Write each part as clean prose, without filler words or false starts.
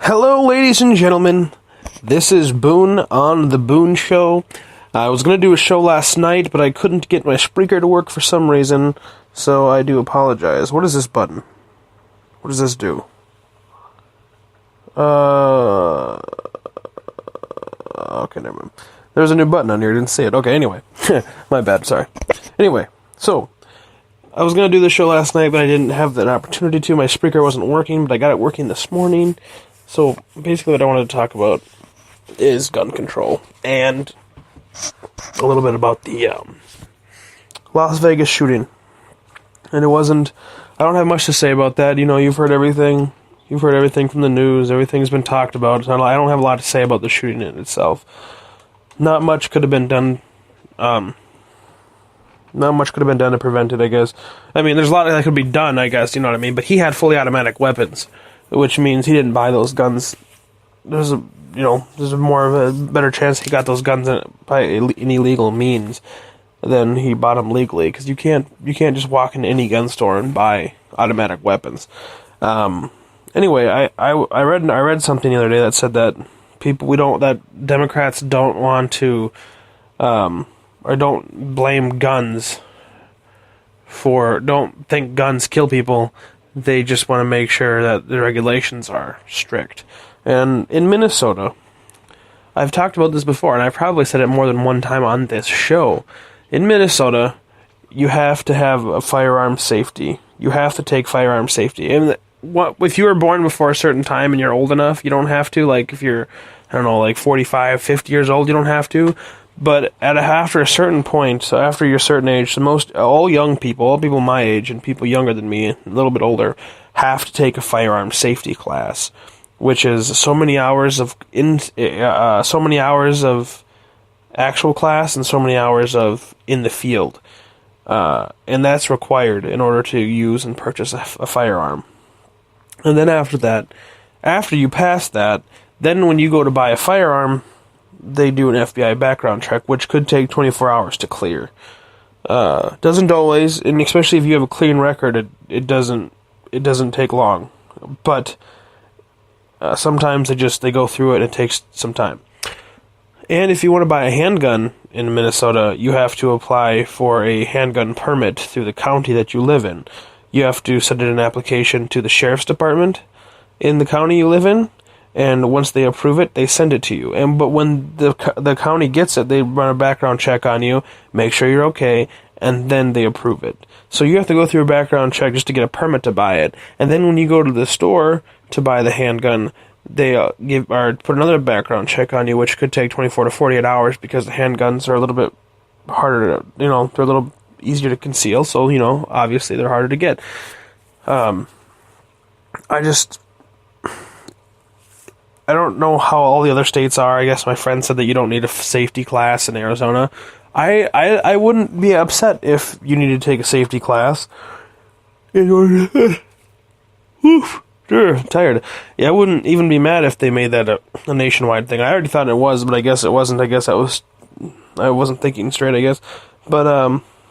Hello, ladies and gentlemen. This is Boone on The Boone Show. I was going to do a show last night, but I couldn't get my Spreaker to work for some reason, so I do apologize. What is this button? What does this do? Okay, never mind. There's a new button on here, I didn't see it. Okay, anyway. My bad, sorry. Anyway, so, I was going to do the show last night, but I didn't have an opportunity to. My Spreaker wasn't working, but I got it working this morning. So, basically what I wanted to talk about is gun control, and a little bit about the Las Vegas shooting. And I don't have much to say about that. You know, you've heard everything. You've heard everything from the news. Everything's been talked about. So I don't have a lot to say about the shooting in itself. Not much could have been done. Not much could have been done to prevent it, I guess. I mean, there's a lot that could be done, I guess, you know what I mean? But he had fully automatic weapons, which means he didn't buy those guns. There's more of a better chance he got those guns by an illegal means than he bought them legally, because you can't just walk into any gun store and buy automatic weapons. Anyway, I read something the other day that said that Democrats don't want to, or don't blame guns don't think guns kill people. They just want to make sure that the regulations are strict. And in Minnesota, I've talked about this before, and I've probably said it more than one time on this show. In Minnesota, you have to have a firearm safety. You have to take firearm safety. And if you were born before a certain time and you're old enough, you don't have to. Like, if you're, 45, 50 years old, you don't have to. But after a certain point, so after your certain age, all young people, all people my age and people younger than me, a little bit older, have to take a firearm safety class, which is so many hours of actual class and so many hours of in the field, and that's required in order to use and purchase a firearm. And then after you pass that, then when you go to buy a firearm, they do an FBI background check, which could take 24 hours to clear. Doesn't always, and especially if you have a clean record, it doesn't take long. But sometimes they go through it and it takes some time. And if you want to buy a handgun in Minnesota, you have to apply for a handgun permit through the county that you live in. You have to send in an application to the sheriff's department in the county you live in. And once they approve it, they send it to you. But when the county gets it, they run a background check on you, make sure you're okay, and then they approve it. So you have to go through a background check just to get a permit to buy it. And then when you go to the store to buy the handgun, they put another background check on you, which could take 24 to 48 hours because the handguns are a little bit harder. They're a little easier to conceal. So obviously they're harder to get. I don't know how all the other states are. I guess my friend said that you don't need a safety class in Arizona. I wouldn't be upset if you needed to take a safety class in order. I'm tired. Yeah, I wouldn't even be mad if they made that a nationwide thing. I already thought it was, but I guess it wasn't. I guess I wasn't thinking straight, I guess. But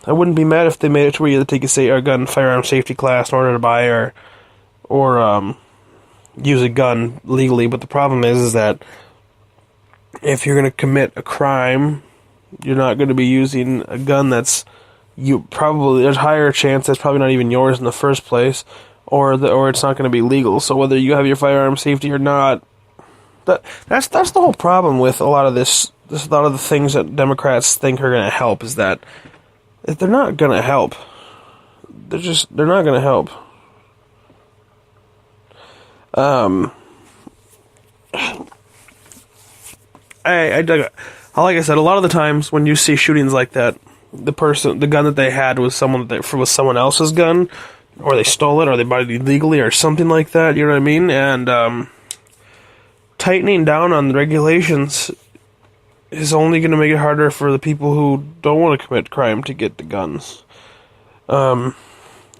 I wouldn't be mad if they made it to where you had to take a firearm safety class in order to buy or use a gun legally. But the problem is that if you're going to commit a crime, you're not going to be using a gun there's a higher chance that's probably not even yours in the first place, or it's not going to be legal. So whether you have your firearm safety or not, that's the whole problem with a lot of this. A lot of the things that Democrats think are going to help is that they're not going to help. They're not going to help. Like I said, a lot of the times when you see shootings like that, the gun that they had was someone else's gun, or they stole it, or they bought it illegally, or something like that. You know what I mean? And tightening down on the regulations is only going to make it harder for the people who don't want to commit crime to get the guns. I'm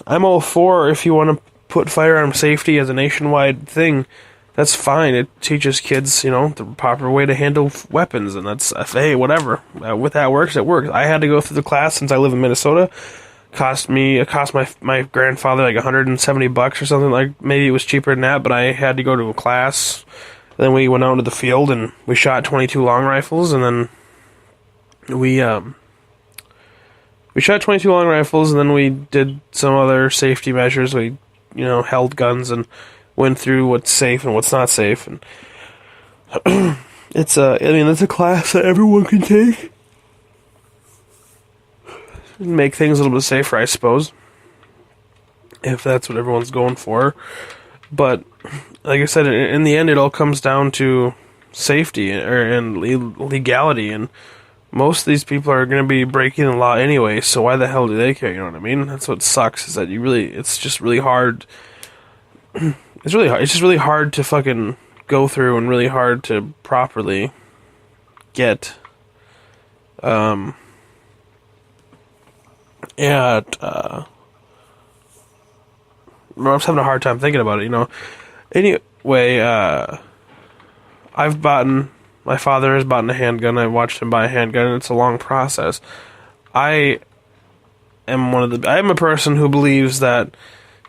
all for if you want to put firearm safety as a nationwide thing. That's fine. It teaches kids, the proper way to handle weapons, and that's, hey, whatever. With that works, it works. I had to go through the class since I live in Minnesota. Cost my grandfather like $170 or something. Like, maybe it was cheaper than that, but I had to go to a class. Then we went out into the field and we shot 22 long rifles, and then we shot 22 long rifles, and then we did some other safety measures. We, held guns and went through what's safe and what's not safe. And it's a class that everyone can take. Make things a little bit safer, I suppose, if that's what everyone's going for. But like I said, in the end, it all comes down to safety and legality, and most of these people are going to be breaking the law anyway, so why the hell do they care? You know what I mean? That's what sucks, is that it's just really hard. It's just really hard to fucking go through, and really hard to properly get I'm just having a hard time thinking about it, Anyway, my father has bought a handgun. I watched him buy a handgun, and it's a long process. I am a person who believes that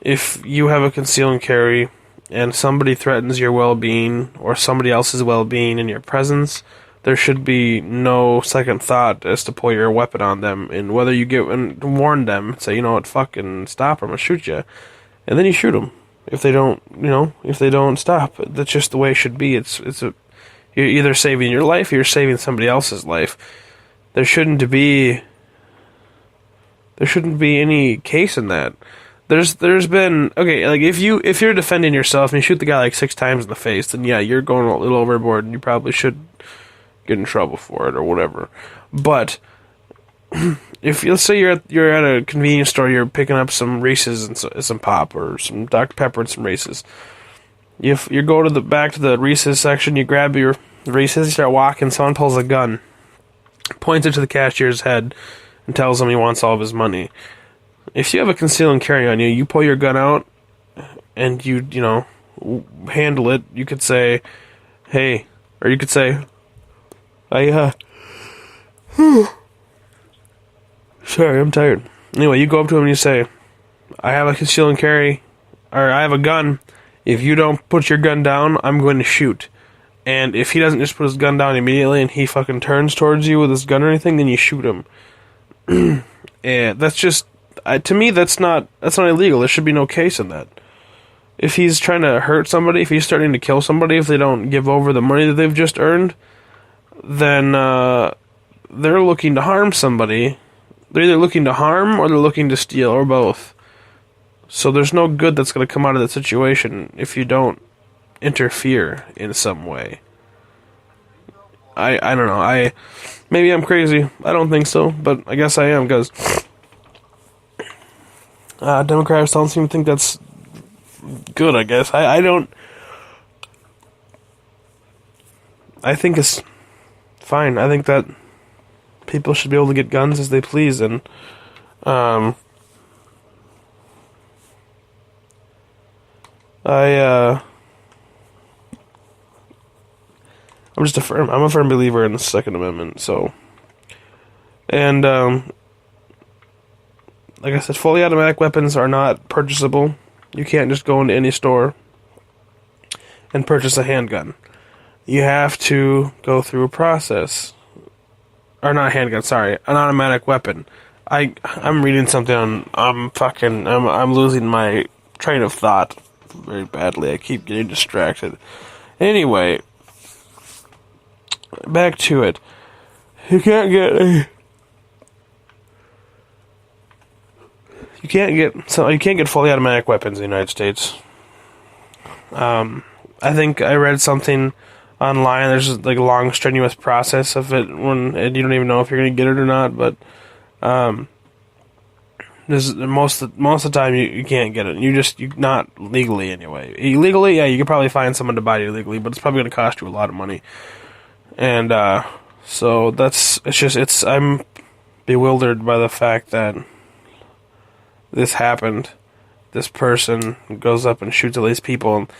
if you have a conceal and carry and somebody threatens your well-being or somebody else's well-being in your presence, there should be no second thought as to pull your weapon on them, and whether you get and warn them, say, you know what, fucking stop, I'm gonna shoot you, and then you shoot them if they don't stop. That's just the way it should be. You're either saving your life or you're saving somebody else's life. There shouldn't be any case in that. There's been, okay, like if you're defending yourself and you shoot the guy like 6 times in the face, then yeah, you're going a little overboard and you probably should get in trouble for it or whatever. But if let's say you're at a convenience store, you're picking up some Reese's and some pop or some Dr. Pepper and some Reese's. You go to the back to the Reese's section, you grab your Reese's, you start walking, someone pulls a gun, points it to the cashier's head, and tells him he wants all of his money. If you have a conceal and carry on you, you pull your gun out, and you handle it. You could say, hey, or you could say, sorry, I'm tired. Anyway, you go up to him and you say, I have a conceal and carry, or I have a gun. If you don't put your gun down, I'm going to shoot. And if he doesn't just put his gun down immediately and he fucking turns towards you with his gun or anything, then you shoot him. And that's just, to me, that's not illegal. There should be no case in that. If he's trying to hurt somebody, if he's starting to kill somebody, if they don't give over the money that they've just earned, then they're looking to harm somebody. They're either looking to harm or they're looking to steal, or both. So there's no good that's going to come out of that situation if you don't interfere in some way. I don't know. Maybe I'm crazy. I don't think so, but I guess I am, because Democrats don't seem to think that's good, I guess. I don't... I think it's fine. I think that people should be able to get guns as they please, and I'm a firm believer in the Second Amendment, so, and like I said, fully automatic weapons are not purchasable. You can't just go into any store and purchase a handgun. You have to go through a process. Or not a handgun, sorry, an automatic weapon. I'm reading something on, I'm losing my train of thought very badly. I keep getting distracted. Anyway, back to it. You can't get fully automatic weapons in the United States. I think I read something online. There's like a long, strenuous process of it and you don't even know if you're going to get it or not. But there's most of the time you can't get it. You not legally anyway. Illegally, yeah, you could probably find someone to buy it illegally, but it's probably going to cost you a lot of money. And so I'm bewildered by the fact that this happened. This person goes up and shoots all these people. And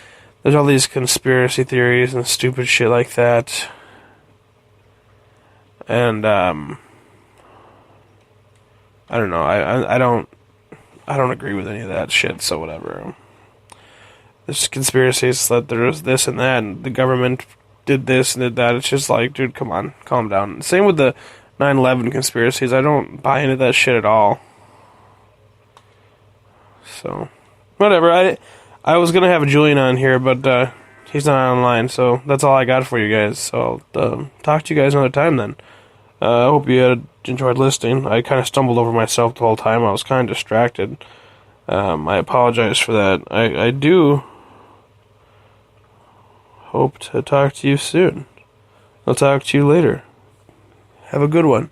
there's all these conspiracy theories and stupid shit like that. And I don't know. I don't agree with any of that shit. So whatever. There's conspiracies that there's this and that, and the government did this and did that. It's just like, dude, come on, calm down. Same with the 9/11 conspiracies. I don't buy into that shit at all. So, whatever. I was gonna have Julian on here, but he's not online. So that's all I got for you guys. So I'll talk to you guys another time then. I hope you enjoyed listening. I kind of stumbled over myself the whole time. I was kind of distracted. I apologize for that. I do hope to talk to you soon. I'll talk to you later. Have a good one.